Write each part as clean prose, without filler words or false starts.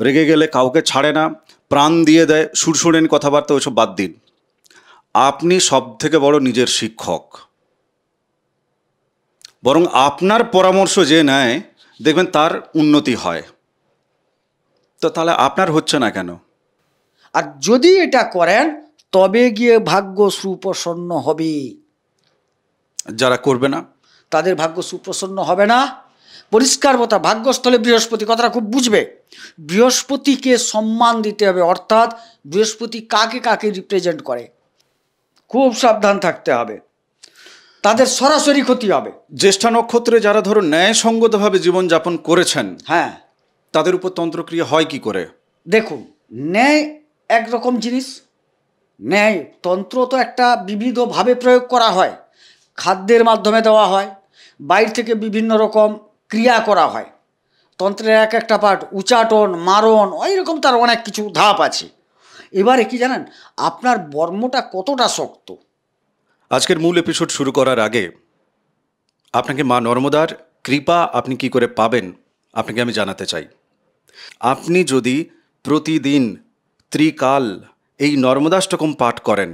রেগে গেলে কাউকে ছাড়ে না, প্রাণ দিয়ে দেয়, সুরসুরেন কথাবার্তা ওইসব বাদ দিন। আপনি সব থেকে বড় নিজের শিক্ষক। বরং আপনার পরামর্শ যে নেয় দেখবেন তার উন্নতি হয়। তো তাহলে আপনার হচ্ছে না কেন? আর যদি এটা করেন তবে গিয়ে ভাগ্য সুপ্রসন্ন হবে। যারা করবে না তাদের ভাগ্য সুপ্রসন্ন হবে না। পরিষ্কার কথা, ভাগ্যস্থলে বৃহস্পতি, কথাটা খুব বুঝবে। বৃহস্পতিকে সম্মান দিতে হবে, অর্থাৎ বৃহস্পতি কাকে কাকে রিপ্রেজেন্ট করে খুব সাবধান থাকতে হবে, তাদের সরাসরি ক্ষতি হবে। জ্যেষ্ঠা নক্ষত্রে যারা ধরো ন্যায়সঙ্গতভাবে জীবনযাপন করেছেন, হ্যাঁ, তাদের উপর তন্ত্রক্রিয়া হয় কি করে? দেখুন, ন্যায় একরকম জিনিস। ন্যায় তন্ত্র তো একটা বিবিধভাবে প্রয়োগ করা হয়, খাদ্যের মাধ্যমে দেওয়া হয়, বাইরে থেকে বিভিন্ন রকম ক্রিয়া করা হয়। তন্ত্রের এক একটা পার্ট, উচাটন, মারণ, ওই রকম তার অনেক কিছু ধাপ আছে। এবারে কি জানেন, আপনার বর্মটা কতটা শক্ত। আজকের মূল এপিসোড শুরু করার আগে আপনাকে মা নর্মদার কৃপা আপনি কি করে পাবেন আপনাকে আমি জানাতে চাই। আপনি যদি প্রতিদিন ত্রিকাল এই নর্মদাষ্টকম পাঠ করেন,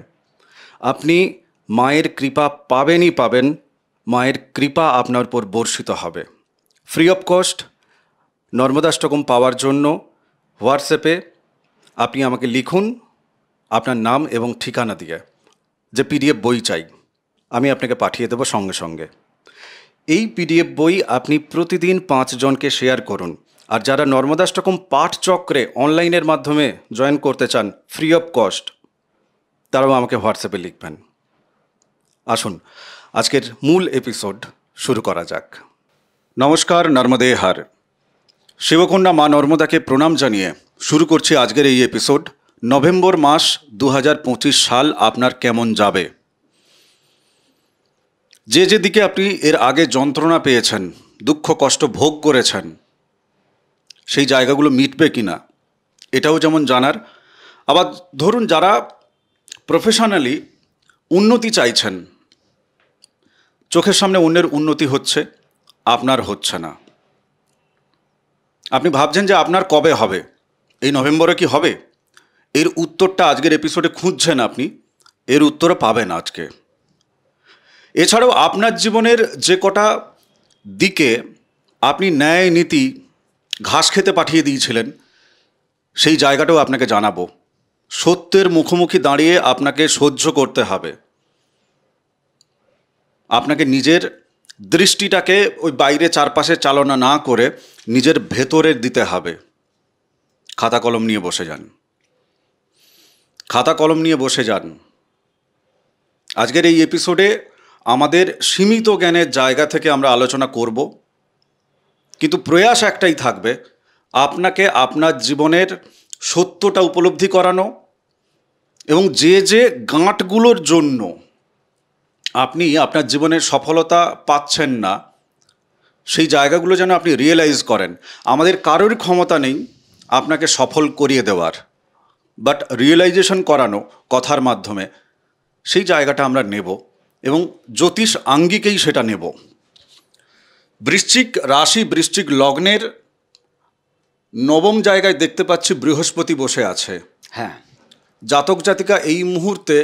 আপনি মায়ের কৃপা পাবেনই পাবেন। মায়ের কৃপা আপনার উপর বর্ষিত হবে। ফ্রি অফ কস্ট নর্মদাষ্টকম পাওয়ার জন্য হোয়াটসঅ্যাপে আপনি আমাকে লিখুন আপনার নাম এবং ঠিকানা দিয়ে, যে পিডিএফ বই চাই, আমি আপনাকে পাঠিয়ে দেবো সঙ্গে সঙ্গে। এই পিডিএফ বই আপনি প্রতিদিন 5 জনকে শেয়ার করুন। আর যারা নর্মদাষ্টকম পাঠ চক্রে অনলাইনের মাধ্যমে জয়েন করতে চান ফ্রি অফ কস্ট, তারাও আমাকে হোয়াটসঅ্যাপে লিখবেন। আসুন আজকের মূল এপিসোড শুরু করা যাক। নমস্কার, নর্মদে হার। শিবকন্যা মা নর্মদাকে প্রণাম জানিয়ে শুরু করছি আজকের এই এপিসোড। নভেম্বর মাস 2025 সাল আপনার কেমন যাবে? যে যেদিকে আপনি এর আগে যন্ত্রণা পেয়েছেন, দুঃখ কষ্ট ভোগ করেছেন, সেই জায়গাগুলো মিটবে কিনা এটাও যেমন জানার। আবার ধরুন যারা প্রফেশনালি উন্নতি চাইছেন, চোখের সামনে অন্যের উন্নতি হচ্ছে, আপনার হচ্ছে না, আপনি ভাবছেন যে আপনার কবে হবে, এই নভেম্বরে কি হবে, এর উত্তরটা আজকের এপিসোডে খুঁজছেন আপনি, এর উত্তরও পাবেন আজকে। এছাড়াও আপনার জীবনের যে কটা দিকে আপনি ন্যায় নীতি ঘাস খেতে পাঠিয়ে দিয়েছিলেন, সেই জায়গাটাও আপনাকে জানাবো। সত্যের মুখোমুখি দাঁড়িয়ে আপনাকে সহ্য করতে হবে। আপনাকে নিজের দৃষ্টিটাকে ওই বাইরে চারপাশে চালনা না করে নিজের ভেতরের দিতে হবে। খাতা কলম নিয়ে বসে যান, খাতা কলম নিয়ে বসে যান। আজকের এই এপিসোডে আমাদের সীমিত জ্ঞানের জায়গা থেকে আমরা আলোচনা করব, কিন্তু প্রয়াস একটাই থাকবে, আপনাকে আপনার জীবনের সত্যটা উপলব্ধি করানো এবং যে যে গাঁটগুলোর জন্য আপনি আপনার জীবনের সফলতা পাচ্ছেন না, সেই জায়গাগুলো যেন আপনি রিয়েলাইজ করেন। আমাদের কারোর ক্ষমতা নেই আপনাকে সফল করিয়ে দেওয়ার, বাট রিয়েলাইজেশন করানো কথার মাধ্যমে সেই জায়গাটা আমরা নেব এবং জ্যোতিষ আঙ্গিকেই সেটা নেব। বৃশ্চিক রাশি, বৃশ্চিক লগ্নের নবম জায়গায় দেখতে পাচ্ছি বৃহস্পতি বসে আছে। হ্যাঁ, জাতক জাতিকা এই মুহূর্তে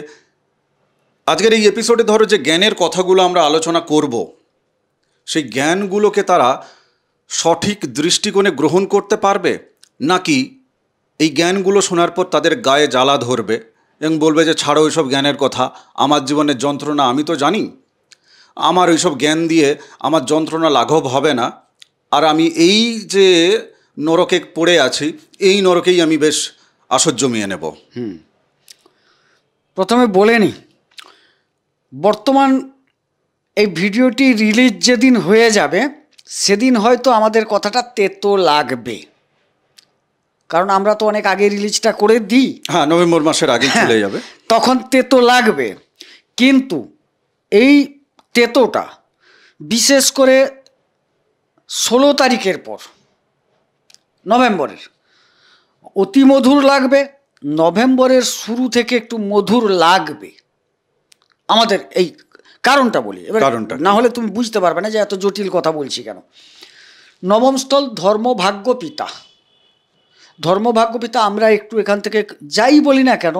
আজকের এই এপিসোডে ধরো যে জ্ঞানের কথাগুলো আমরা আলোচনা করব, সেই জ্ঞানগুলোকে তারা সঠিক দৃষ্টিকোণে গ্রহণ করতে পারবে, নাকি এই জ্ঞানগুলো শোনার পর তাদের গায়ে জ্বালা ধরবে এবং বলবে যে ছাড়ো ওইসব জ্ঞানের কথা, আমার জীবনের যন্ত্রণা আমি তো জানি, আমার ওইসব জ্ঞান দিয়ে আমার যন্ত্রণা লাঘব হবে না, আর আমি এই যে নরকে পড়ে আছি এই নরকেই আমি বেশ আসর জমিয়ে নেব। প্রথমে বলে নিই, বর্তমান এই ভিডিওটি রিলিজ যেদিন হয়ে যাবে সেদিন হয়তো আমাদের কথাটা তেতো লাগবে, কারণ আমরা তো অনেক আগে রিলিজটা করে দিই। হ্যাঁ, নভেম্বর মাসের আগে চলে যাবে, তখন তেতো লাগবে। কিন্তু এই তেতোটা বিশেষ করে 16 তারিখের পর নভেম্বরের অতি মধুর লাগবে। নভেম্বরের শুরু থেকে একটু মধুর লাগবে আমাদের। এই কারণটা বলি এবার, না হলে তুমি বুঝতে পারবে না যে এত জটিল কথা বলছি কেন। নবম স্থল ধর্ম ভাগ্য পিতা, ধর্মভাগ্যপিতা আমরা একটু এখান থেকে যাই বলি না কেন,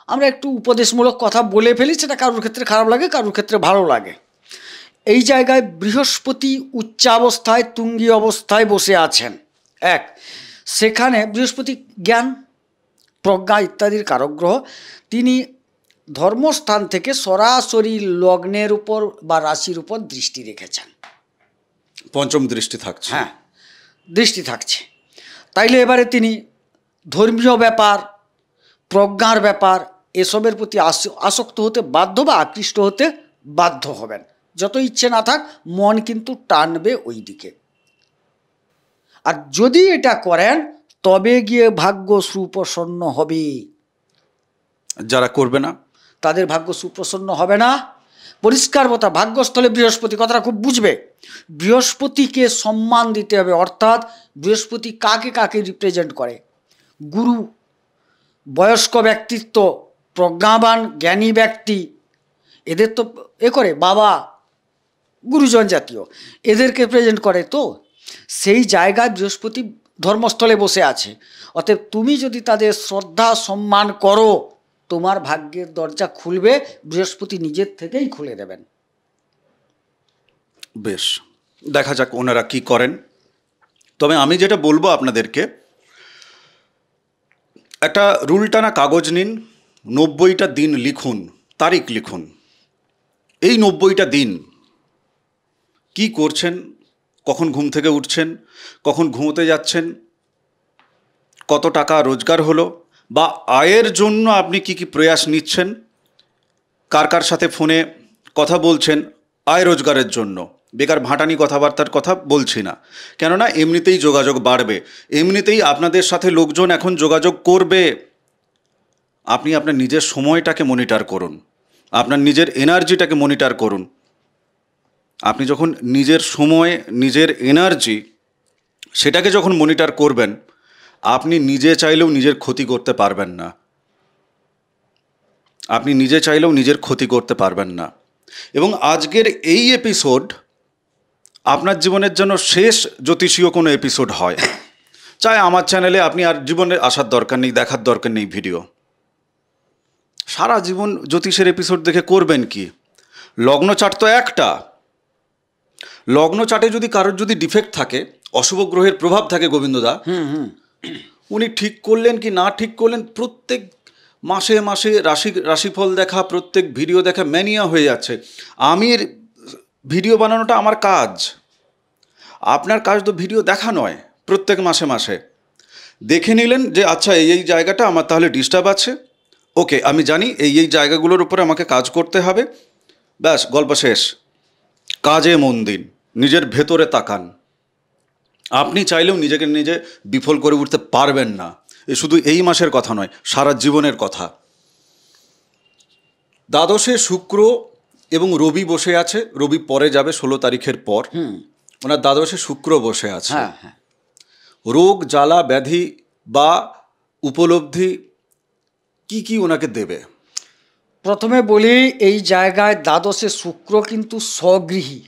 আমরা একটু উপদেশমূলক কথা বলে ফেলি, সেটা কারোর ক্ষেত্রে খারাপ লাগে, কারোর ক্ষেত্রে ভালো লাগে। এই জায়গায় বৃহস্পতি উচ্চাবস্থায় তুঙ্গী অবস্থায় বসে আছেন। এক, সেখানে বৃহস্পতি জ্ঞান, প্রজ্ঞা ইত্যাদির কারক গ্রহ। তিনি ধর্মস্থান থেকে সরাসরি লগ্নের উপর বা রাশির উপর দৃষ্টি রেখেছেন। পঞ্চম দৃষ্টি থাকছে। হ্যাঁ, দৃষ্টি থাকছে। তাইলে এবারে তিনি ধর্মীয় ব্যাপার, প্রজ্ঞার ব্যাপার, এসবের প্রতি আসক্ত হতে বাধ্য বা আকৃষ্ট হতে বাধ্য হবেন। যত ইচ্ছে না থাক, মন কিন্তু টানবে ওই দিকে। আর যদি এটা করেন তবে গিয়ে ভাগ্য সুপ্রসন্ন হবে। যারা করবে না তাদের ভাগ্য সুপ্রসন্ন হবে না। পরিষ্কার কথা, ভাগ্যস্থলে বৃহস্পতি, কথাটা খুব বুঝবে। বৃহস্পতিকে সম্মান দিতে হবে, অর্থাৎ বৃহস্পতি কাকে কাকে রিপ্রেজেন্ট করে? গুরু, বয়স্ক ব্যক্তিত্ব, প্রজ্ঞাবান জ্ঞানী ব্যক্তি, এদের তো করে বাবা, গুরুজন জাতীয়, এদেরকে প্রেজেন্ট করে। তো সেই জায়গায় বৃহস্পতি ধর্মস্থলে বসে আছে। অতএব তুমি যদি তাদের শ্রদ্ধা সম্মান করো, তোমার ভাগ্যের দরজা খুলবে, বৃহস্পতি নিজের থেকেই খুলে দেবেন। বেশ, দেখা যাক ওনারা কি করেন। তবে আমি যেটা বলবো আপনাদেরকে, একটা রুল টানা কাগজ নিন, 90টা দিন লিখুন, তারিখ লিখুন। এই 90টা দিন কি করছেন, কখন ঘুম থেকে উঠছেন, কখন ঘুমোতে যাচ্ছেন, কত টাকা রোজগার হলো, বা আয়ের জন্য আপনি কি কি প্রয়াস নিচ্ছেন, কার কার সাথে ফোনে কথা বলছেন আয় রোজগারের জন্য। বেকার ভাঁটানি কথাবার্তার কথা বলছি না, কেননা এমনিতেই যোগাযোগ বাড়বে, এমনিতেই আপনাদের সাথে লোকজন এখন যোগাযোগ করবে। আপনি আপনার নিজের সময়টাকে মনিটর করুন, আপনার নিজের এনার্জিটাকে মনিটর করুন। আপনি যখন নিজের সময়, নিজের এনার্জি, সেটাকে যখন মনিটর করবেন, আপনি নিজে চাইলেও নিজের ক্ষতি করতে পারবেন না। আপনি নিজে চাইলেও নিজের ক্ষতি করতে পারবেন না। এবং আজকের এই এপিসোড আপনার জীবনের জন্য শেষ জ্যোতিষীয় কোনো এপিসোড হয়। চাই আমার চ্যানেলে আপনি আর জীবনে আসার দরকার নেই, দেখার দরকার নেই ভিডিও। সারা জীবন জ্যোতিষের এপিসোড দেখে করবেন কি? লগ্ন চার্ট তো একটা, লগ্ন চার্টে যদি কারোর যদি ডিফেক্ট থাকে, অশুভ গ্রহের প্রভাব থাকে, গোবিন্দদা, উনি ঠিক করলেন কি না ঠিক করলেন, প্রত্যেক মাসে মাসে রাশিফল দেখা, প্রত্যেক ভিডিও দেখা ম্যানিয়া হয়ে যাচ্ছে। আমি ভিডিও বানানোটা আমার কাজ, আপনার কাজ তো ভিডিও দেখা নয়। প্রত্যেক মাসে মাসে দেখে নিলেন যে আচ্ছা এই জায়গাটা আমার তাহলে ডিস্টার্ব আছে, ওকে আমি জানি এই জায়গাগুলোর উপরে আমাকে কাজ করতে হবে, ব্যাস গল্প শেষ। কাজে মন দিন, নিজের ভেতরে তাকান। আপনি চাইলেও নিজেকে নিজে বিফল করে উঠতে পারবেন না। এ শুধু এই মাসের কথা নয়, সারা জীবনের কথা। দ্বাদশে শুক্র এবং রবি বসে আছে, রবি পরে যাবে 16 তারিখের পর। ওনার দ্বাদশে শুক্র বসে আছে। রোগ জ্বালা ব্যাধি বা উপলব্ধি কি কি ওনাকে দেবে? প্রথমে বলি, এই জায়গায় দ্বাদশে শুক্র কিন্তু স্বগৃহী,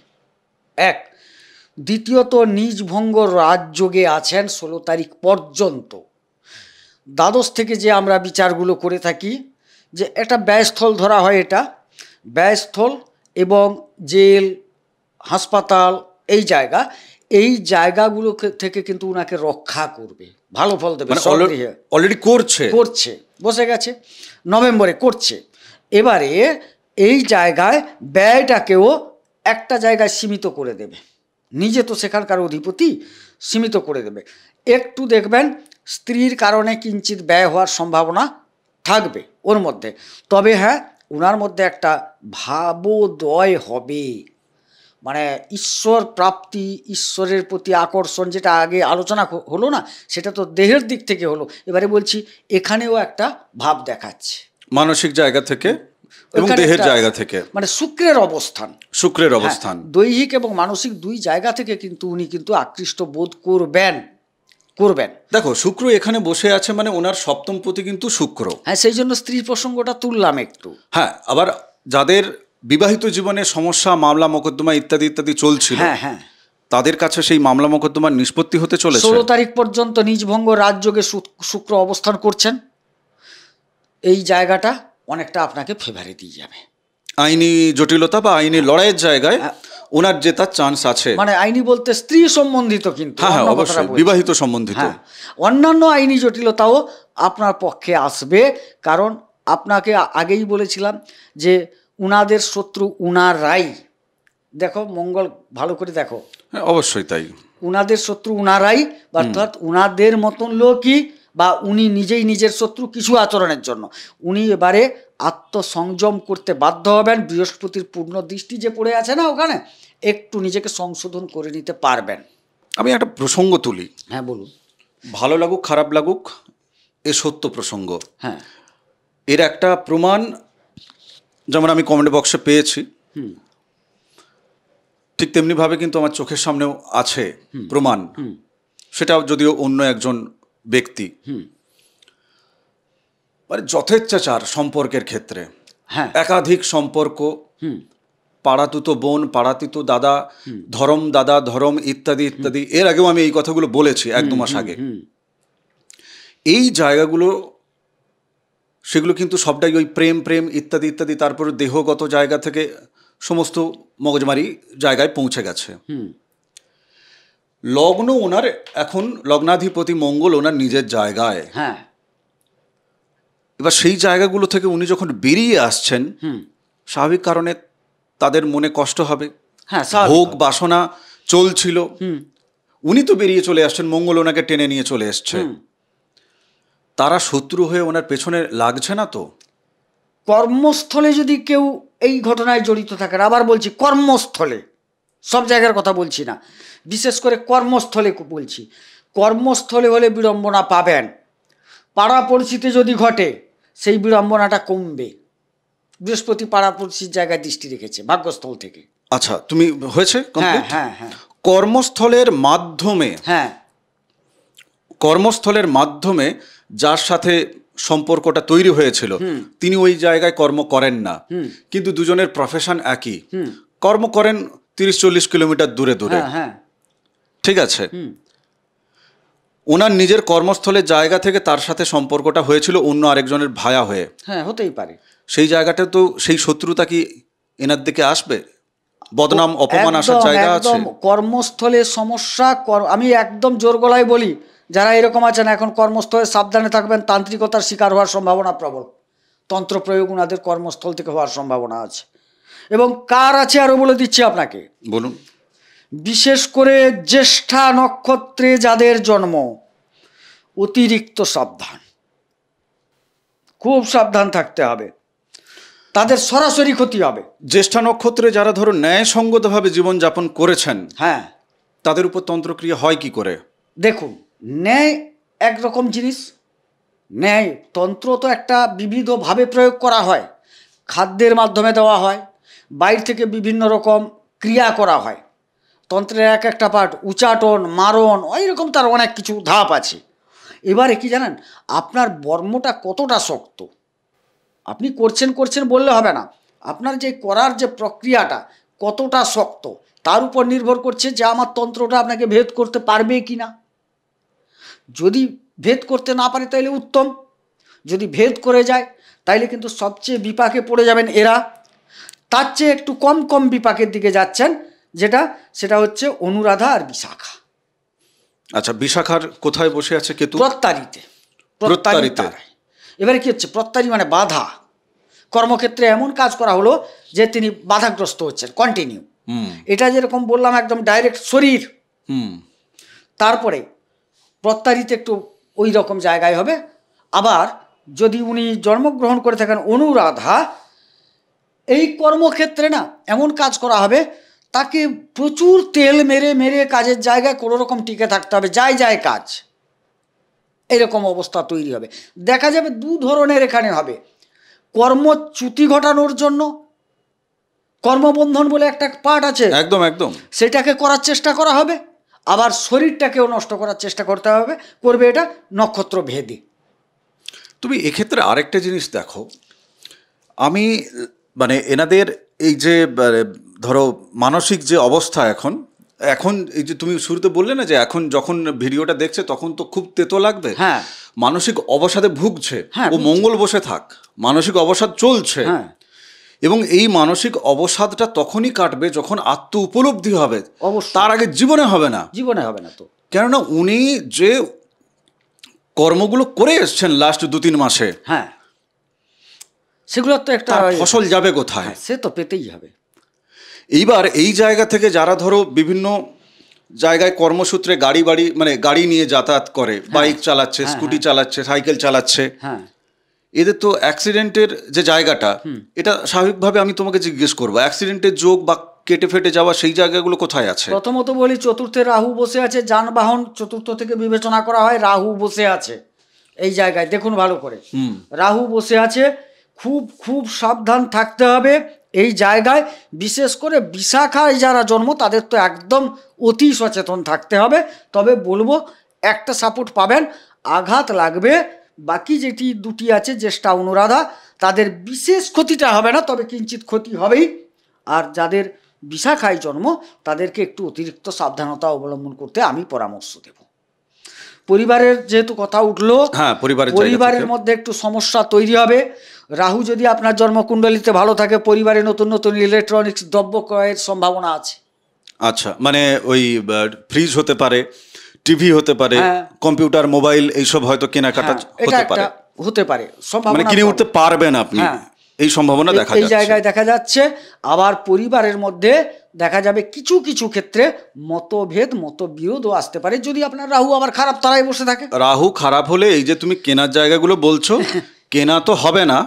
এক। দ্বিতীয়ত নিজভঙ্গ রাজযোগে আছেন 16 তারিখ পর্যন্ত। দ্বাদশ থেকে যে আমরা বিচারগুলো করে থাকি, যে একটা ব্যয়স্থল ধরা হয়, এটা ব্যয়স্থল এবং জেল, হাসপাতাল, এই জায়গাগুলো থেকে কিন্তু উনাকে রক্ষা করবে, ভালো ফল দেবে। অলরেডি করছে বসে গেছে, নভেম্বরে করছে। এবারে এই জায়গায় ব্যয়টাকেও একটা জায়গায় সীমিত করে দেবে, নিজে তো সেখানকার অধিপতি, সীমিত করে দেবে। একটু দেখবেন স্ত্রীর কারণে কিঞ্চিত ব্যয় হওয়ার সম্ভাবনা থাকবে ওর মধ্যে। তবে হ্যাঁ, ওনার মধ্যে একটা ভাবোদয় হবে, মানে ঈশ্বর প্রাপ্তি, ঈশ্বরের প্রতি আকর্ষণ, যেটা আগে আলোচনা হলো না, সেটা তো দেহের দিক থেকে হলো। এবারে বলছি এখানেও একটা ভাব দেখাচ্ছে, মানসিক জায়গা থেকে এবং দেহের জায়গা থেকে, মানে শুক্রের অবস্থান, দৈহিক এবং মানসিক দুই জায়গা থেকে কিন্তু উনি কিন্তু আকৃষ্ট বোধ করবেন। দেখো, শুক্র এখানে বসে আছে মানে ওনার সপ্তমপতি কিন্তু শুক্র। হ্যাঁ, সেই জন্য স্ত্রীর প্রসঙ্গটা তুললাম একটু। হ্যাঁ, আবার যাদের বিবাহিত জীবনে সমস্যা, মামলা মোকদ্দমা ইত্যাদি ইত্যাদি চলছিল, তাদের কাছে সেই মামলা মোকদ্দমার নিষ্পত্তি হতে চলেছে। 16 তারিখ পর্যন্ত নিজভঙ্গ রাজযোগে শুক্র অবস্থান করছেন। এই জায়গাটা অনেকটা আপনাকে ফেভারে দিয়ে যাবে। আইনি জটিলতা বা আইনি লড়াইয়ের জায়গায় ওনার জেতার চান্স আছে। মানে আইনি বলতে স্ত্রী সম্বন্ধিত, কিন্তু হ্যাঁ, অবশ্যই বিবাহিত সম্বন্ধিত। অন্যান্য আইনি জটিলতাও আপনার পক্ষে আসবে, কারণ আপনাকে আগেই বলেছিলাম যে উনাদের শত্রু উনারাই। দেখো মঙ্গল ভালো করে দেখো। হ্যাঁ, অবশ্যই তাই। উনাদের শত্রু উনারাই, অর্থাৎ উনাদের মতন লোকই, বা উনি নিজেই নিজের শত্রু কিছু আচরণের জন্য। উনি এবারে আত্মসংযম করতে বাধ্য হবেন। বৃহস্পতির পূর্ণ দৃষ্টি যে পড়ে আছে না ওখানে, একটু নিজেকে সংশোধন করে নিতে পারবেন। আমি একটা প্রসঙ্গ তুলি। হ্যাঁ বলুন। ভালো লাগুক খারাপ লাগুক, এ সত্য প্রসঙ্গ। হ্যাঁ, এর একটা প্রমাণ যেমন আমি কমেন্ট বক্সে পেয়েছি, ঠিক তেমনিভাবে কিন্তু আমার চোখের সামনেও আছে প্রমাণ। সেটাও যদিও অন্য একজন ব্যক্তি, মানে যথেচ্ছাচার সম্পর্কের ক্ষেত্রে। হ্যাঁ, একাধিক সম্পর্ক, পাড়াতুতো বোন, পাড়াতুতো দাদা, ধরম ইত্যাদি ইত্যাদি। এর আগেও আমি এই কথাগুলো বলেছি 1-2 মাস আগে। এই জায়গাগুলো, সেগুলো কিন্তু সবটাই ওই প্রেম ইত্যাদি ইত্যাদি, তারপরে দেহগত জায়গা থেকে সমস্ত মগজমারি জায়গায় পৌঁছে গেছে। লগ্ন ওনার এখন, লগ্নাধিপতি মঙ্গল ওনার নিজের জায়গায়। হ্যাঁ, এবার সেই জায়গাগুলো থেকে উনি যখন বেরিয়ে আসছেন, স্বাভাবিক কারণে তাদের মনে কষ্ট হবে। হ্যাঁ, ভোগ বাসনা চলছিল, উনি তো বেরিয়ে চলে আসছেন, মঙ্গল ওনাকে টেনে নিয়ে চলে এসছে। তারা শত্রু হয়ে ওনার পেছনে লাগছে না তো? কর্মস্থলে যদি কেউ এই ঘটনায় জড়িত থাকেন, আবার বলছি কর্মস্থলে, সব জায়গার কথা বলছি না, বিশেষ করে কর্মস্থলে বলছি। কর্মস্থলে হলে বিড়ম্বনা পাবেন। পাড়াপড়শিতে যদি ঘটে, সেই বিড়ম্বনাটা কমবে। বৃহস্পতি পাড়াপড়শির জায়গায় দৃষ্টি রেখেছে ভাগ্যস্থল থেকে। আচ্ছা, তুমি হয়েছে? হ্যাঁ হ্যাঁ হ্যাঁ, কর্মস্থলের মাধ্যমে, হ্যাঁ, কর্মস্থলের মাধ্যমে যার সাথে সম্পর্কটা তৈরি হয়েছিল, তিনি ওই জায়গায় কর্ম করেন না, কিন্তু দুজনের প্রফেশন একই, কর্ম করেন 30-40 কিলোমিটার দূরে দূরে। হ্যাঁ, ঠিক আছে, ওনার নিজের কর্মস্থলের জায়গা থেকে তার সাথে সম্পর্কটা হয়েছিল অন্য আরেকজনের ভায়া হয়ে। হ্যাঁ, হতেই পারে। সেই জায়গাটা তো, সেই শত্রুতা কি এনার দিকে আসবে? বদনাম অপমান আসার জায়গা আছে। কর্মস্থলে সমস্যা, আমি একদম জোর গলায় বলি, যারা এরকম আছেন এখন কর্মস্থলে সাবধানে থাকবেন। তান্ত্রিকতার শিকার হওয়ার সম্ভাবনা প্রবল। তন্ত্র প্রয়োগ ওনাদের কর্মস্থল থেকে হওয়ার সম্ভাবনা আছে। এবং কার আছে আরও বলে দিচ্ছি আপনাকে। বলুন। বিশেষ করে জ্যেষ্ঠা নক্ষত্রে যাদের জন্ম, অতিরিক্ত সাবধান, খুব সাবধান থাকতে হবে, তাদের সরাসরি ক্ষতি হবে। জ্যেষ্ঠা নক্ষত্রে যারা ধরো ন্যায়সঙ্গতভাবে জীবনযাপন করেছেন, হ্যাঁ, তাদের উপর তন্ত্রক্রিয়া হয় কি করে? দেখুন, ন্যায় একরকম জিনিস। ন্যায় তন্ত্র তো একটা বিবিধভাবে প্রয়োগ করা হয়। খাদ্যের মাধ্যমে দেওয়া হয়, বাইরে থেকে বিভিন্ন রকম ক্রিয়া করা হয়। তন্ত্রের এক একটা পার্ট, উচাটন, মারণ, ওই রকম তার অনেক কিছু ধাপ আছে। এবারে কি জানেন, আপনার বর্মটা কতটা শক্ত, আপনি করছেন বললে হবে না। আপনার যে করার যে প্রক্রিয়াটা কতটা শক্ত, তার উপর নির্ভর করছে যে আমার তন্ত্রটা আপনাকে ভেদ করতে পারবে কি না। যদি ভেদ করতে না পারে তাইলে উত্তম, যদি ভেদ করে যায় তাইলে কিন্তু সবচেয়ে বিপাকে পড়ে যাবেন এরা। তার চেয়ে একটু কম বিপাকের দিকে যাচ্ছেন, সেটা হচ্ছে অনুরাধা আর বিশাখা। আচ্ছা, বিশাখার কোথায় বসে আছে কেতু? প্রত্যারিতে। এবারে কি হচ্ছে, প্রত্যারি মানে বাধা। কর্মক্ষেত্রে এমন কাজ করা হলো যে তিনি বাধাগ্রস্ত হচ্ছেন কন্টিনিউ। এটা যেরকম বললাম একদম ডাইরেক্ট শরীর। তারপরে প্রত্যারিতে একটু ওই রকম জায়গায় হবে। আবার যদি উনি জন্মগ্রহণ করে থাকেন অনুরাধা, এই কর্মক্ষেত্রে না এমন কাজ করা হবে, তাকে প্রচুর তেল মেরে কাজের জায়গায় কোনো রকম টিকে থাকতে হবে, যায় কাজ, এরকম অবস্থা তৈরি হবে। দেখা যাবে দু ধরনের এখানে হবে। কর্মচ্যুতি ঘটানোর জন্য কর্মবন্ধন বলে একটা পার্ট আছে, একদম একদম, সেটাকে করার চেষ্টা করা হবে। আবার শরীরটাকেও নষ্ট করার চেষ্টা করবে এটা নক্ষত্র ভেদে। তুমি এক্ষেত্রে আরেকটা জিনিস দেখো, আমি মানে এনাদের এই যে ধরো মানসিক যে অবস্থা এখন, এখন এই যে তুমি শুরুতে বললে না যে এখন যখন ভিডিওটা দেখছে তখন তো খুব তেতো লাগবে, হ্যাঁ মানসিক অবসাদে ভুগছে, হ্যাঁ, ও মঙ্গল বসে থাক, মানসিক অবসাদ চলছে, হ্যাঁ এবং এই মানসিক অবসাদটা তখনই কাটবে যখন আত্ম উপলব্ধি হবে, অবশ্যই। তার আগে জীবনে হবে না। জীবনে হবে না তো। কেননা উনি যে কর্মগুলো করে এসছেন লাস্ট 2-3 মাসে, হ্যাঁ সেগুলোর তো একটা তার ফসল যাবে কোথায়? সে তো পেতেই হবে। এইবার এই জায়গা থেকে যারা ধরো বিভিন্ন জায়গায় কর্মসূত্রে গাড়ি নিয়ে যাতায়াত করে, বাইক চালাচ্ছে, স্কুটি চালাচ্ছে, সাইকেল চালাচ্ছে, হ্যাঁ এদের তো অ্যাক্সিডেন্টের যে জায়গাটা, এটা স্বাভাবিকভাবে আমি তোমাকে জিজ্ঞেস করবো, অ্যাক্সিডেন্টের যোগ বা কেটে ফেটে যাওয়া সেই জায়গাগুলো কোথায় আছে? প্রথমত বলি, চতুর্থে রাহু বসে আছে, যানবাহন চতুর্থ থেকে বিবেচনা করা হয়, রাহু বসে আছে এই জায়গায়, দেখুন ভালো করে, রাহু বসে আছে। খুব খুব সাবধান থাকতে হবে এই জায়গায়, বিশেষ করে বিশাখায় যারা জন্ম তাদের তো একদম অতি সচেতন থাকতে হবে। তবে বলবো একটা সাপোর্ট পাবেন, আঘাত লাগবে, বাকি যেটি দুটি আছে জ্যেষ্ঠা অনুরাধা তাদের বিশেষ ক্ষতিটা হবে না, তবে কিঞ্চিত ক্ষতি হবেই। আর যাদের বিশাখায় জন্ম তাদেরকে একটু অতিরিক্ত সাবধানতা অবলম্বন করতে আমি পরামর্শ দেব। পরিবারের যেহেতু কথা উঠলো, হ্যাঁ, পরিবারের মধ্যে একটু সমস্যা তৈরি হবে। রাহু যদি আপনার জন্মকুণ্ডলিতে ভালো থাকে, পরিবারে নতুন নতুন ইলেকট্রনিক্স দ্রব্য ক্রয়ের সম্ভাবনা আছে। আচ্ছা, মানে ওই ফ্রিজ হতে পারে, টিভি হতে পারে, হ্যাঁ। কম্পিউটার, মোবাইল, এইসব হয়তো কেনাকাটা এটা হতে পারে, হতে পারে, মানে সম্ভাবনা কিনে উঠতে পারবেন আপনি, হ্যাঁ। এই সম্ভাবনা দেখা এই যাচ্ছে। জায়গায় দেখা যাচ্ছে। আবার পরিবারের মধ্যে দেখা যাবে কিছু কিছু ক্ষেত্রে মতভেদ মতবিরোধও আসতে পারে, যদি আপনার রাহু আবার খারাপ তারাই বসে থাকে। রাহু খারাপ হলে এই যে তুমি কেনার জায়গাগুলো বলছো, কেনা তো হবে না,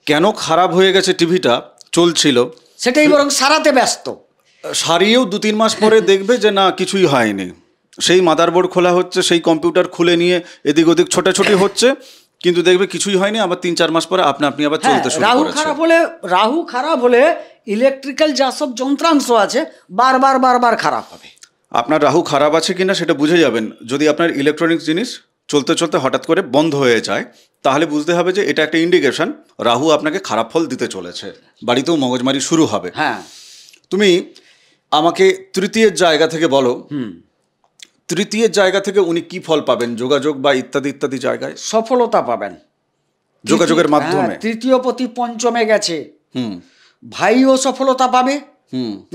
কেন খারাপ হয়ে গেছে টিভিটা চলছিল সেটাই বরং সারাতে ব্যস্ত, সারিয়েও 2-3 মাস পরে দেখবে যে না কিছুই হয়নি, সেই মাদারবোর্ড খোলা হচ্ছে, সেই কম্পিউটার খুলে নিয়ে এদিক ওদিক ছোটাছুটি হচ্ছে, কিন্তু দেখবে কিছুই হয়নি, আবার 3-4 মাস পরে আপনি আবার চলতে শুরু করেছে। রাহু খারাপ হলে ইলেকট্রিক্যাল যা সব যন্ত্রাংশ আছে বারবার খারাপ হবে। আপনার রাহু খারাপ আছে কিনা সেটা বুঝে যাবেন যদি আপনার ইলেকট্রনিক্স জিনিস চলতে চলতে হঠাৎ করে বন্ধ হয়ে যায়, তাহলে বুঝতে হবে যে এটা একটা ইন্ডিকেশন রাহু আপনাকে খারাপ ফল দিতে চলেছে, বাড়িতেও মগজমারি শুরু হবে। হ্যাঁ, তুমি আমাকে তৃতীয়ের জায়গা থেকে বলো, তৃতীয়ের জায়গা থেকে উনি কি ফল পাবেন, যোগাযোগ বা ইত্যাদি ইত্যাদি জায়গায় সফলতা পাবেন যোগাযোগের মাধ্যমে। তৃতীয় পতি পঞ্চমে গেছে, ভাইও সফলতা পাবে,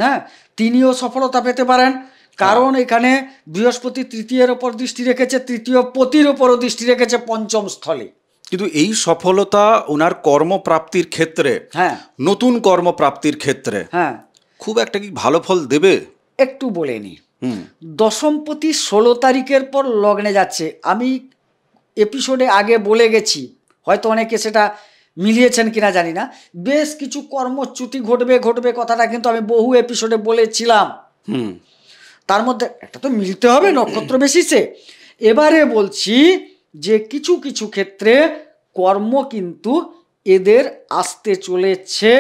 হ্যাঁ তিনিও সফলতা পেতে পারেন, কারণ এখানে বৃহস্পতি তৃতীয়ের ওপর দৃষ্টি রেখেছে, তৃতীয় পতির ওপরও দৃষ্টি রেখেছে পঞ্চম স্থলে। কিন্তু এই সফলতা ওনার কর্মপ্রাপ্তির ক্ষেত্রে, হ্যাঁ নতুন কর্মপ্রাপ্তির ক্ষেত্রে হ্যাঁ খুব একটা কি ভালো ফল দেবে? একটু বলে নি, দশমপতি 16 তারিখের পর লগ্নে যাচ্ছে। আমি এপিসোডে আগে বলে গেছি, হয়তো অনেকে সেটা মিলিয়েছেন কিনা জানি না, বেশ কিছু কর্মচ্যুতি ঘটবে কথাটা কিন্তু আমি বহু এপিসোডে বলেছিলাম। তার মধ্যে একটা তো মিলতে হবে নক্ষত্র বেসিসে। এবারে বলছি যে কিছু কিছু ক্ষেত্রে কর্ম কিন্তু এদের আসতে চলেছে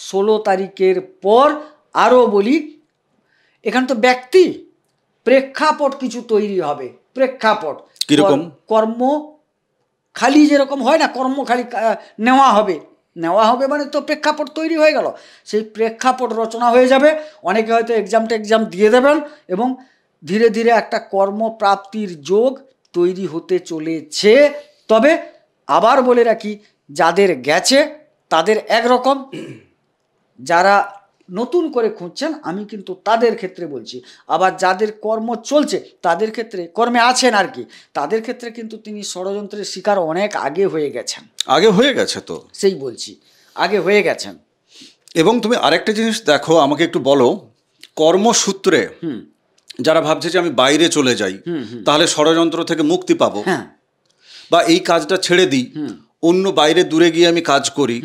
16 তারিখের পর। আরও বলি, এখানে তো ব্যক্তি প্রেক্ষাপট কিছু তৈরি হবে, প্রেক্ষাপট কিরকম? কর্ম খালি যেরকম হয় না, কর্ম খালি নেওয়া হবে মানে তো প্রেক্ষাপট তৈরি হয়ে গেল, সেই প্রেক্ষাপট রচনা হয়ে যাবে। অনেকে হয়তো এক্সাম দিয়ে দেবেন এবং ধীরে ধীরে একটা কর্মপ্রাপ্তির যোগ তৈরি হতে চলেছে। তবে আবার বলে রাখি, যাদের গেছে তাদের একরকম, যারা নতুন করে খুঁজছেন আমি কিন্তু তাদের ক্ষেত্রে বলছি, আবার যাদের কর্ম চলছে তাদের ক্ষেত্রে, কর্মে আছেন আর কি, তাদের ক্ষেত্রে কিন্তু তিনি ষড়যন্ত্রের শিকার অনেক আগে হয়ে গেছেন। আগে হয়ে গেছে তো, সেই বলছি আগে হয়ে গেছেন। এবং তুমি আরেকটা জিনিস দেখো, আমাকে একটু বলো, কর্মসূত্রে যারা ভাবছে যে আমি বাইরে চলে যাই তাহলে ষড়যন্ত্র থেকে মুক্তি পাবো, হ্যাঁ, বা এই কাজটা ছেড়ে দিই, অন্য বাইরে দূরে গিয়ে আমি কাজ করি,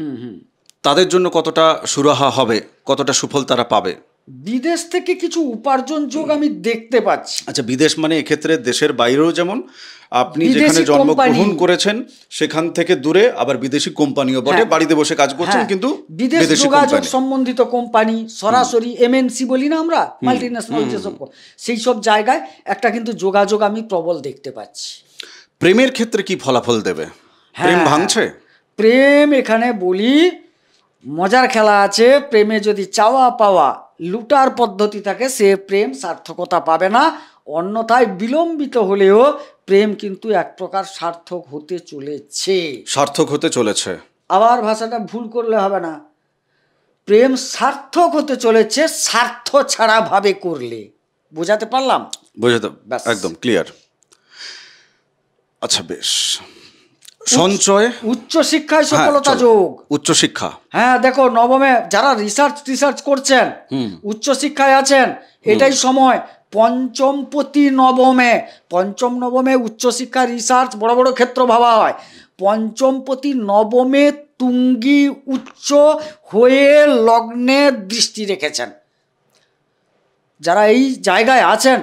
তাদের জন্য কতটা সুরাহা হবে, কতটা সুফল তারা পাবে? বিদেশ থেকে কিছু উপার্জন যোগ আমি দেখতে পাচ্ছি। আচ্ছা, বিদেশ মানে এক্ষেত্রে দেশের বাইরেও, যেমন আপনি বিদেশি যেখানে জন্মগ্রহণ কোম্পানি করেছেন সেখান থেকে দূরে আবার বিদেশি কোম্পানিও বটে, হ্যাঁ, বাড়িতে বসে কাজ করছেন, হ্যাঁ, কিন্তু বিদেশ বিদেশি যোগাযোগ কোম্পানি। সম্বন্ধিত কোম্পানি, সরাসরি এমএনসি বলি না আমরা, মাল্টিন্যাশনাল যেসব, সেই সব জায়গায় একটা কিন্তু যোগাযোগ আমি প্রবল দেখতে পাচ্ছি। প্রেমের ক্ষেত্রে কি ফলাফল দেবে? প্রেম ভাঙছে? প্রেম এখানে বলি মজার খেলা আছে। প্রেমে যদি চাওয়া পাওয়া লুটার পদ্ধতি থাকে সে প্রেম সার্থকতা পাবে না, অন্যথায় বিলম্বিত হলেও প্রেম কিন্তু এক প্রকার সার্থক হতে চলেছে। সার্থক হতে চলেছে, আবার ভাষাটা ভুল করলে হবে না, প্রেম সার্থক হতে চলেছে স্বার্থ ছাড়া ভাবে করলে। বোঝাতে পারলাম? বুঝতে ব্যাস। একদম ক্লিয়ার। আচ্ছা বেশ, সঞ্চয়, উচ্চশিক্ষায় হ্যাঁ, সফলতা চলো। যোগ। উচ্চশিক্ষা, হ্যাঁ দেখো, নবমে যারা রিসার্চ করছেন, উচ্চশিক্ষায় আছেন, এটাই সময়। পঞ্চমপতি নবমে, পঞ্চম নবমে উচ্চশিক্ষা রিসার্চ বড় বড় ক্ষেত্র ভাবা হয়। পঞ্চমপতি নবমে তুঙ্গি উচ্চ হয়ে লগ্নে দৃষ্টি রেখেছেন। যারা এই জায়গায় আছেন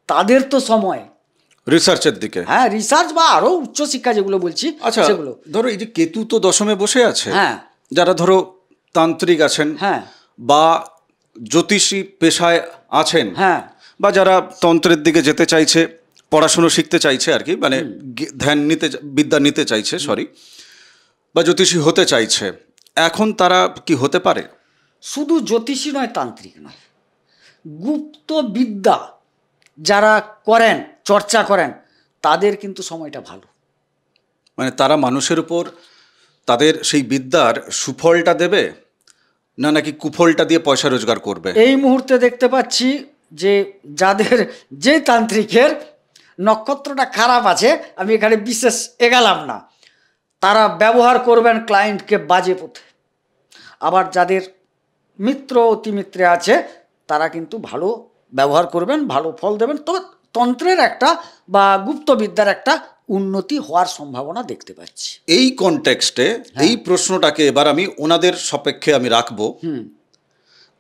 তাদের তো সময় রিসার্চের দিকে। হ্যাঁ, রিসার্চ বা আরো উচ্চশিক্ষা যেগুলো বলছি আচ্ছা সেগুলো। ধরো এই যে কেতু তো দশমে বসে আছে, হ্যাঁ। যারা ধরো তান্ত্রিক আছেন, হ্যাঁ। বা জ্যোতিষী পেশায় আছেন, হ্যাঁ। বা যারা তন্ত্রের দিকে যেতে চাইছে, পড়াশুনো শিখতে চাইছে আর কি, মানে ধ্যান নিতে, বিদ্যা নিতে চাইছে, সরি, বা জ্যোতিষী হতে চাইছে, এখন তারা কি হতে পারে? শুধু জ্যোতিষী নয়, তান্ত্রিক নয়, গুপ্ত বিদ্যা যারা করেন, চর্চা করেন, তাদের কিন্তু সময়টা ভালো। মানে তারা মানুষের উপর তাদের সেই বিদ্যার সুফলটা দেবে, না নাকি কুফলটা দিয়ে পয়সা রোজগার করবে? এই মুহূর্তে দেখতে পাচ্ছি যে যাদের, যে তান্ত্রিকের নক্ষত্রটা খারাপ আছে, আমি এখানে বিশেষ এগালাম না, তারা ব্যবহার করবেন ক্লায়েন্টকে বাজে পথে। আবার যাদের মিত্র অতিমিত্রে আছে তারা কিন্তু ভালো ব্যবহার করবেন, ভালো ফল দেবেন। তবে তন্ত্রের একটা বা গুপ্তবিদ্যার একটা উন্নতি হওয়ার সম্ভাবনা দেখতে পাচ্ছি। এই কনটেক্সটে এই প্রশ্নটাকে এবার আমি ওনাদের সাপেক্ষে আমি রাখবো।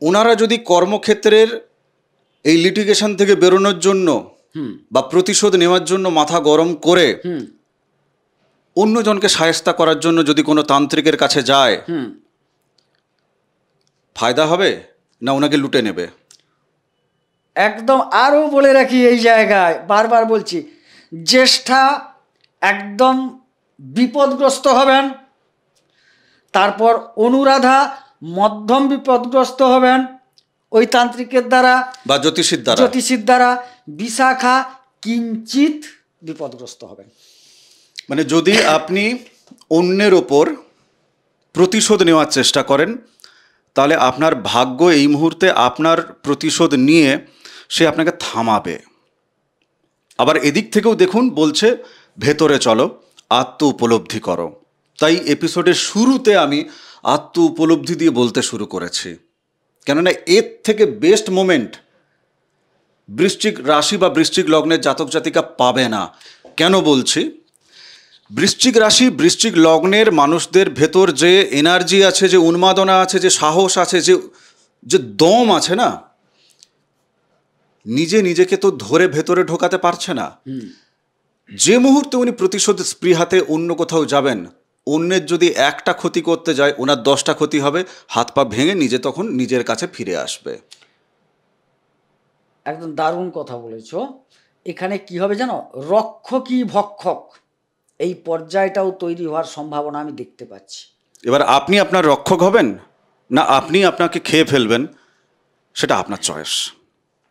ওনারা যদি কর্মক্ষেত্রের এই লিটিগেশন থেকে বেরোনোর জন্য বা প্রতিশোধ নেওয়ার জন্য মাথা গরম করে অন্যজনকে সায়স্তা করার জন্য যদি কোনো তান্ত্রিকের কাছে যায়, ফায়দা হবে না ওনাকে লুটে নেবে? একদম। আরও বলে রাখি এই জায়গায়, বারবার বলছি, জ্যেষ্ঠা একদম বিপদগ্রস্ত হবেন, তারপর অনুরাধা মধ্যম বিপদগ্রস্ত হবেন ওই তান্ত্রিকের দ্বারা বা জ্যোতিষীর দ্বারা, বিশাখা কিঞ্চিত বিপদগ্রস্ত হবেন। মানে যদি আপনি অন্যের ওপর প্রতিশোধ নেওয়ার চেষ্টা করেন, তাহলে আপনার ভাগ্য এই মুহূর্তে আপনার প্রতিশোধ নিয়ে সে আপনাকে থামাবে। আবার এদিক থেকেও দেখুন, বলছে ভেতরে চলো, আত্ম উপলব্ধি করো। তাই এপিসোডের শুরুতে আমি আত্ম উপলব্ধি দিয়ে বলতে শুরু করেছি, কেননা এর থেকে বেস্ট মোমেন্ট বৃশ্চিক রাশি বা বৃশ্চিক লগ্নের জাতক জাতিকা পাবে না। কেন বলছি? বৃশ্চিক রাশি বৃশ্চিক লগ্নের মানুষদের ভেতর যে এনার্জি আছে, যে উন্মাদনা আছে, যে সাহস আছে, যে দম আছে না, নিজেকে তো ধরে ভেতরে ঢোকাতে পারছে না। যে মুহূর্তে উনি প্রতিশোধ স্পৃহাতে অন্য কোথাও যাবেন, অন্যের যদি একটা ক্ষতি করতে যায় ওনার 10টা ক্ষতি হবে, হাত পা ভেঙে নিজে তখন নিজের কাছে ফিরে আসবে। একদম দারুণ কথা বলেছ। এখানে কি হবে জানো, রক্ষকই ভক্ষক, এই পর্যায়টাও তৈরি হওয়ার সম্ভাবনা আমি দেখতে পাচ্ছি। এবার আপনি আপনার রক্ষক হবেন না আপনি আপনাকে খেয়ে ফেলবেন, সেটা আপনার চয়েস।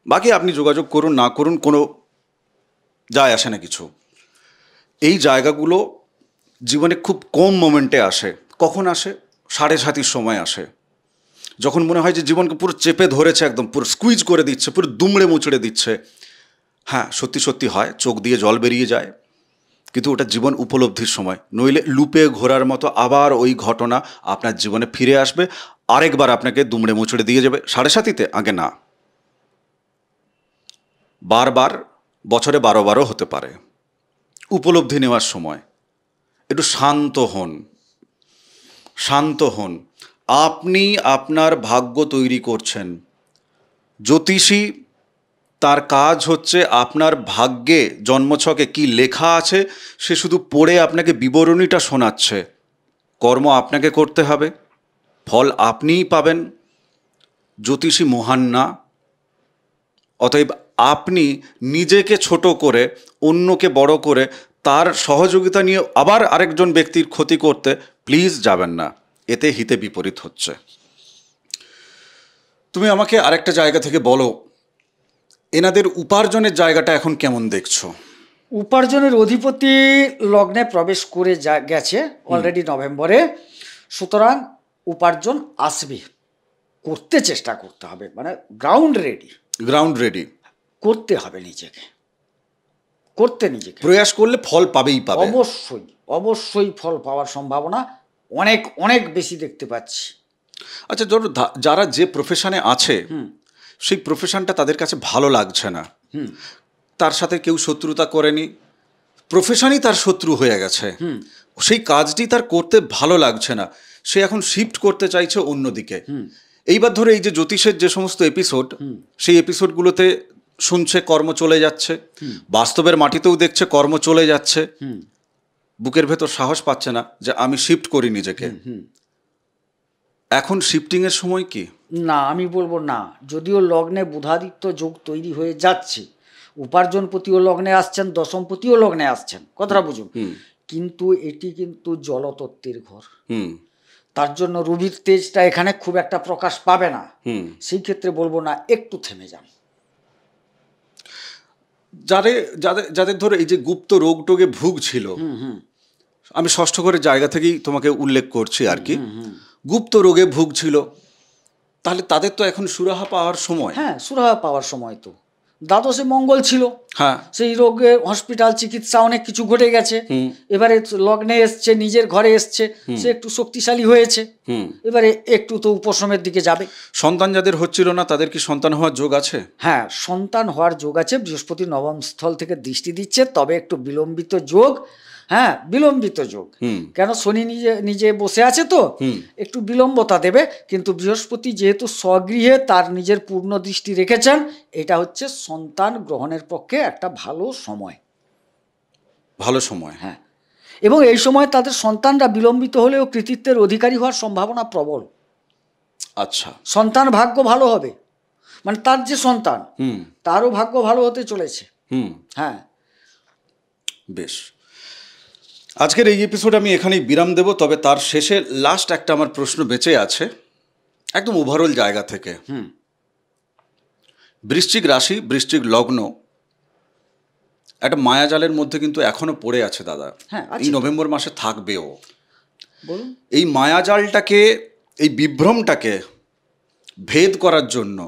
বাকি আপনি যোগাযোগ করুন না করুন, কোনো যায় আসে না কিছু। এই জায়গাগুলো জীবনে খুব কম মোমেন্টে আসে। কখন আসে? 7:30 সময় আসে, যখন মনে হয় যে জীবনকে পুরো চেপে ধরেছে, একদম পুরো স্কুইজ করে দিচ্ছে, পুরো দুমড়ে মুচড়ে দিচ্ছে। হ্যাঁ, সত্যি সত্যি হয়, চোখ দিয়ে জল বেরিয়ে যায়, কিন্তু ওটা জীবন উপলব্ধির সময়। নইলে লুপে ঘোরার মতো আবার ওই ঘটনা আপনার জীবনে ফিরে আসবে, আরেকবার আপনাকে দুমড়ে মুচড়ে দিয়ে যাবে। 7:30-তে আগে না, বারবার, বছরে 12বারও হতে পারে। উপলব্ধি নেওয়ার সময় একটু শান্ত হন, শান্ত হন। আপনি আপনার ভাগ্য তৈরি করছেন। জ্যোতিষী তার কাজ হচ্ছে আপনার ভাগ্যে, জন্মছকে কি লেখা আছে সে শুধু পড়ে আপনাকে বিবরণীটা শোনাচ্ছে। কর্ম আপনাকে করতে হবে, ফল আপনিই পাবেন। জ্যোতিষী মহান না, অতএব আপনি নিজেকে ছোট করে অন্যকে বড় করে তার সহযোগিতা নিয়ে আবার আরেকজন ব্যক্তির ক্ষতি করতে প্লিজ যাবেন না, এতে হিতে বিপরীত হচ্ছে। তুমি আমাকে আরেকটা জায়গা থেকে বলো, এনাদের উপার্জনের জায়গাটা এখন কেমন দেখছো? উপার্জনের অধিপতি লগ্নে প্রবেশ করে গেছে অলরেডি নভেম্বরে, সুতরাং উপার্জন আসবে। করতে চেষ্টা করতে হবে, মানে গ্রাউন্ড রেডি করতে হবে নিজেকে, নিজেকে প্রয়াস করলে ফল পাবেই পাবে। অবশ্যই ফল পাওয়ার সম্ভাবনা অনেক অনেক বেশি দেখতে পাচ্ছি। আচ্ছা, ধরো যারা যে প্রফেশনে আছে সেই প্রফেশনটা তাদের কাছে ভালো লাগছে না, তার সাথে কেউ শত্রুতা করেনি, প্রফেশনই তার শত্রু হয়ে গেছে, সেই কাজটি তার করতে ভালো লাগছে না, সে এখন শিফট করতে চাইছে অন্যদিকে। এইবার ধরো এই যে জ্যোতিষের যে সমস্ত এপিসোড, সেই এপিসোডগুলোতে শুনছে কর্ম চলে যাচ্ছে, বাস্তবের মাটিতেও দেখছে কর্ম চলে যাচ্ছে, বুকের ভেতর সাহস পাচ্ছে না যে আমি শিফট করি নিজেকে। এখন শিফটিং এর সময় কি? না, আমি বলবো না। যদিও লগ্নে বুধাদিত্য যোগ তৈরি হয়ে যাচ্ছে, উপার্জনপতিও লগ্নে আসছেন, দশমপতিও লগ্নে আসছেন, কথাটা বুঝুন, কিন্তু এটি কিন্তু জলতত্ত্বের ঘর, তার জন্য রবির তেজটা এখানে খুব একটা প্রকাশ পাবে না। সেই ক্ষেত্রে বলবো না, একটু থেমে যান। যাদের ধরো এই যে গুপ্ত রোগ টোগে ভুগছিল, আমি ষষ্ঠ ঘরের জায়গা থেকেই তোমাকে উল্লেখ করছি আর কি, গুপ্ত রোগে ভুগছিল, তাহলে তাদের তো এখন সুরাহা পাওয়ার সময়। হ্যাঁ, সুরাহা পাওয়ার সময় তো। দ্বাদশে মঙ্গল ছিল, হ্যাঁ, সেই রোগে হসপিটাল চিকিৎসা অনেক কিছু ঘটে গেছে, এবারে লগ্নে এসছে, নিজের ঘরে এসছে, সে একটু শক্তিশালী হয়েছে, এবারে একটু তো উপশমের দিকে যাবে। সন্তান যাদের হচ্ছিল না তাদের কি সন্তান হওয়ার যোগ আছে? হ্যাঁ, সন্তান হওয়ার যোগ আছে, বৃহস্পতি নবম স্থল থেকে দৃষ্টি দিচ্ছে, তবে একটু বিলম্বিত যোগ। হ্যাঁ, বিলম্বিত যোগ, কেন শনি নিজে বসে আছে তো একটু বিলম্বতা দেবে, কিন্তু বৃহস্পতি যেহেতু স্বগৃহে তার নিজের পূর্ণ দৃষ্টি রেখেছেন, এটা হচ্ছে সন্তান গ্রহণের পক্ষে একটা ভালো সময়। হ্যাঁ, এবং এই সময় তাদের সন্তানরা বিলম্বিত হলেও কৃতিত্বের অধিকারী হওয়ার সম্ভাবনা প্রবল। আচ্ছা, সন্তান ভাগ্য ভালো হবে, মানে তার যে সন্তান তারও ভাগ্য ভালো হতে চলেছে। হ্যাঁ, বেশ। আজকের এই এপিসোড আমি এখানেই বিরাম দেব, তবে তার শেষে লাস্ট একটা আমার প্রশ্ন বেঁচে আছে, একদম ওভারঅল জায়গা থেকে। বৃশ্চিক রাশি, বৃশ্চিক লগ্ন একটা মায়াজালের মধ্যে কিন্তু এখনো পড়ে আছে দাদা। হ্যাঁ, এই নভেম্বর মাসে থাকবেও। বলুন, এই মায়াজালটাকে, এই বিভ্রমটাকে ভেদ করার জন্য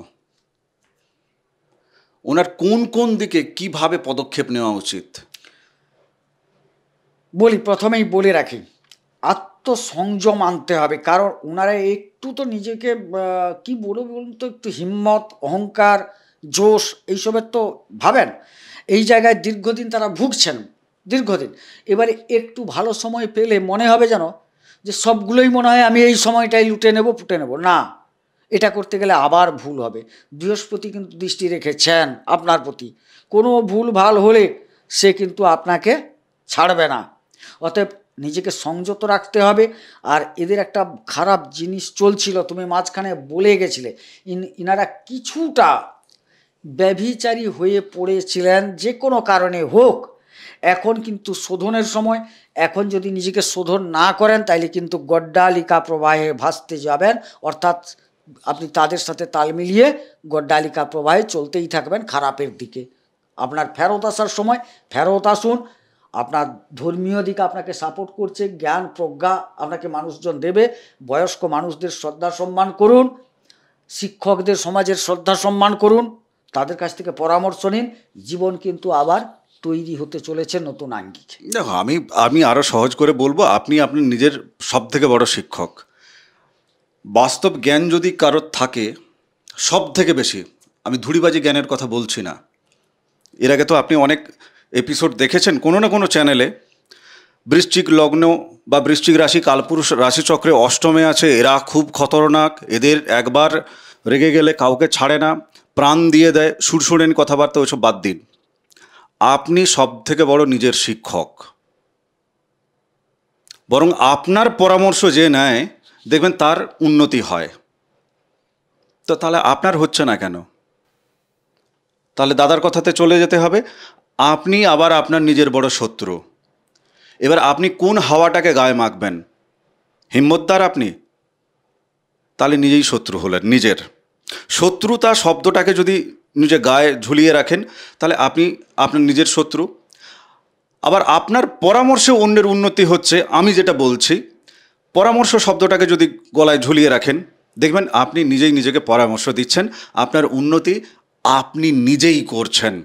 ওনার কোন কোন দিকে কিভাবে পদক্ষেপ নেওয়া উচিত? প্রথমেই বলে রাখি, আত্মসংযম আনতে হবে, কারণ ওনারা একটু তো নিজেকে কি বলুন তো, একটু হিম্মত, অহংকার, জোশ এইসবের তো ভাবেন, এই জায়গায় দীর্ঘদিন তারা ভুগছেন, এবারে একটু ভালো সময় পেলে মনে হবে যেন যে সবগুলোই মনে হয় আমি এই সময়টাই লুটে নেব, ফুটে নেব। না, এটা করতে গেলে আবার ভুল হবে। বৃহস্পতি কিন্তু দৃষ্টি রেখেছেন আপনার প্রতি, কোনো ভুল ভাল হলে সে কিন্তু আপনাকে ছাড়বে না। অতএব নিজেকে সংযত রাখতে হবে। আর এদের একটা খারাপ জিনিস চলছিল, তুমি মাঝখানে বলে গেছিলে, ইনারা কিছুটা ব্যভিচারী হয়ে পড়েছিলেন, যে কোনো কারণে হোক। এখন কিন্তু শোধনের সময়, এখন যদি নিজেকে শোধন না করেন তাইলে কিন্তু গড্ডালিকা প্রবাহে ভাসতে যাবেন, অর্থাৎ আপনি তাদের সাথে তাল মিলিয়ে গড্ডালিকা প্রবাহে চলতেই থাকবেন খারাপের দিকে। আপনার ফেরত আসার সময় ফেরত আসুন, আপনার ধর্মীয় দিক আপনাকে সাপোর্ট করছে, জ্ঞান প্রজ্ঞা আপনাকে মানুষজন দেবে, বয়স্ক মানুষদের শ্রদ্ধা সম্মান করুন, শিক্ষকদের সমাজের শ্রদ্ধা সম্মান করুন, তাদের কাছ থেকে পরামর্শ নিন, জীবন কিন্তু আবার তৈরি হতে চলেছে নতুন আঙ্গিকে। দেখো, আমি আরও সহজ করে বলবো, আপনি আপনার নিজের সব থেকে বড় শিক্ষক। বাস্তব জ্ঞান যদি কারোর থাকে, সব থেকে বেশি, আমি ধুড়িবাজি জ্ঞানের কথা বলছি না, এর আগে তো আপনি অনেক এপিসোড দেখেছেন কোনো না কোনো চ্যানেলে, বৃশ্চিক লগ্ন বা বৃশ্চিক রাশি কালপুরুষ রাশিচক্রে অষ্টমে আছে, এরা খুব খতরনাক, এদের একবার রেগে গেলে কাউকে ছাড়ে না, প্রাণ দিয়ে দেয়, সুরসুরেন কথাবার্তা ওইসব বাদ দিন। আপনি সব থেকে বড় নিজের শিক্ষক, বরং আপনার পরামর্শ যে নেয় দেখবেন তার উন্নতি হয়। তো তাহলে আপনার হচ্ছে না কেন? তাহলে দাদার কথাতে চলে যেতে হবে, আপনি আবার আপনার নিজের বড় শত্রু। এবার আপনি কোন হাওয়াটাকে গায়ে মাখবেন? হিম্মতদার আপনি, তাহলে নিজেই শত্রু হলেন নিজের। শত্রুতা শব্দটাকে যদি নিজের গায়ে ঝুলিয়ে রাখেন তাহলে আপনি আপনার নিজের শত্রু। আবার আপনার পরামর্শে অন্যের উন্নতি হচ্ছে, আমি যেটা বলছি, পরামর্শ শব্দটাকে যদি গলায় ঝুলিয়ে রাখেন, দেখবেন আপনি নিজেই নিজেকে পরামর্শ দিচ্ছেন, আপনার উন্নতি আপনি নিজেই করছেন।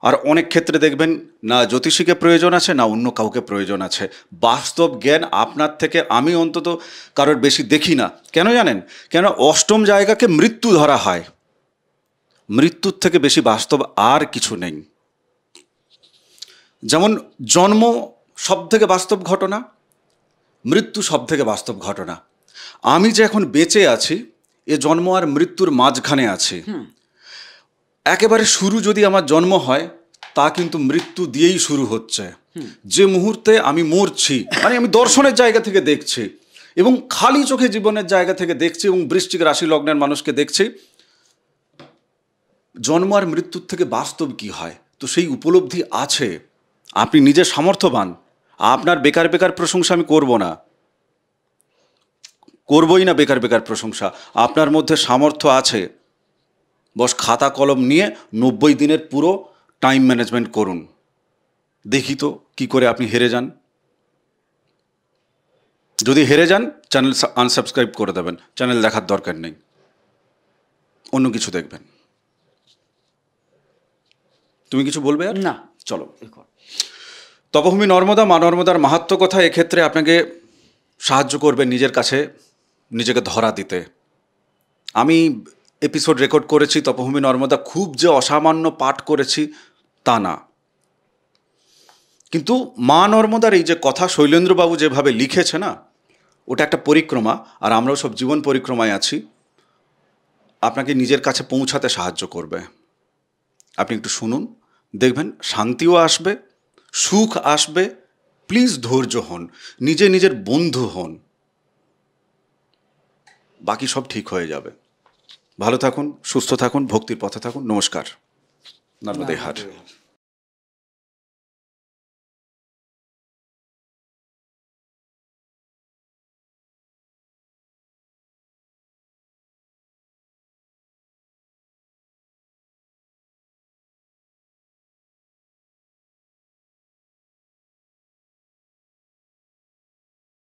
আর অনেক ক্ষেত্রে দেখবেন না জ্যোতিষীকে প্রয়োজন আছে না অন্য কাউকে প্রয়োজন আছে। বাস্তব জ্ঞান আপনার থেকে আমি অন্তত কারোর বেশি দেখি না। কেন জানেন? কেন অষ্টম জায়গাকে মৃত্যু ধরা হয়। মৃত্যুর থেকে বেশি বাস্তব আর কিছু নেই। যেমন জন্ম সব থেকে বাস্তব ঘটনা, মৃত্যু সব থেকে বাস্তব ঘটনা। আমি যে এখন বেঁচে আছি এ জন্ম আর মৃত্যুর মাঝখানে আছি। একেবারে শুরু যদি আমার জন্ম হয় তা কিন্তু মৃত্যু দিয়েই শুরু হচ্ছে। যে মুহূর্তে আমি মরছি, মানে আমি দর্শনের জায়গা থেকে দেখছি এবং খালি চোখে জীবনের জায়গা থেকে দেখছি এবং বৃশ্চিক রাশি লগ্নের মানুষকে দেখছি, জন্ম আর মৃত্যুর থেকে বাস্তব কি হয়। তো সেই উপলব্ধি আছে, আপনি নিজে সামর্থ্যবান। আপনার বেকার বেকার প্রশংসা আমি করব না, করবই না বেকার বেকার প্রশংসা। আপনার মধ্যে সামর্থ্য আছে, বস খাতা কলম নিয়ে 90 দিনের পুরো টাইম ম্যানেজমেন্ট করুন। দেখি তো কি করে আপনি হেরে যান। যদি হেরে যান চ্যানেল আনসাবস্ক্রাইব করে দেবেন, চ্যানেল দেখার দরকার নেই, অন্য কিছু দেখবেন। তুমি কিছু বলবে আর? না, চলো। তপভূমি নর্মদা, মা নর্মদার মাহাত্ম্য কথা এক্ষেত্রে আপনাকে সাহায্য করবে নিজের কাছে নিজেকে ধরা দিতে। আমি এপিসোড রেকর্ড করেছি তপভূমি নর্মদা, খুব যে অসামান্য পাঠ করেছি তা না, কিন্তু মা নর্মদার এই যে কথা শৈলেন্দ্রবাবু যেভাবে লিখেছে না, ওটা একটা পরিক্রমা। আর আমরাও সব জীবন পরিক্রমায় আছি, আপনাকে নিজের কাছে পৌঁছাতে সাহায্য করবে। আপনি একটু শুনুন, দেখবেন শান্তিও আসবে, সুখ আসবে। প্লিজ ধৈর্য হন, নিজে নিজের বন্ধু হন, বাকি সব ঠিক হয়ে যাবে। ভালো থাকুন, সুস্থ থাকুন, ভক্তির পথে থাকুন। নমস্কার। নর্মদে হার।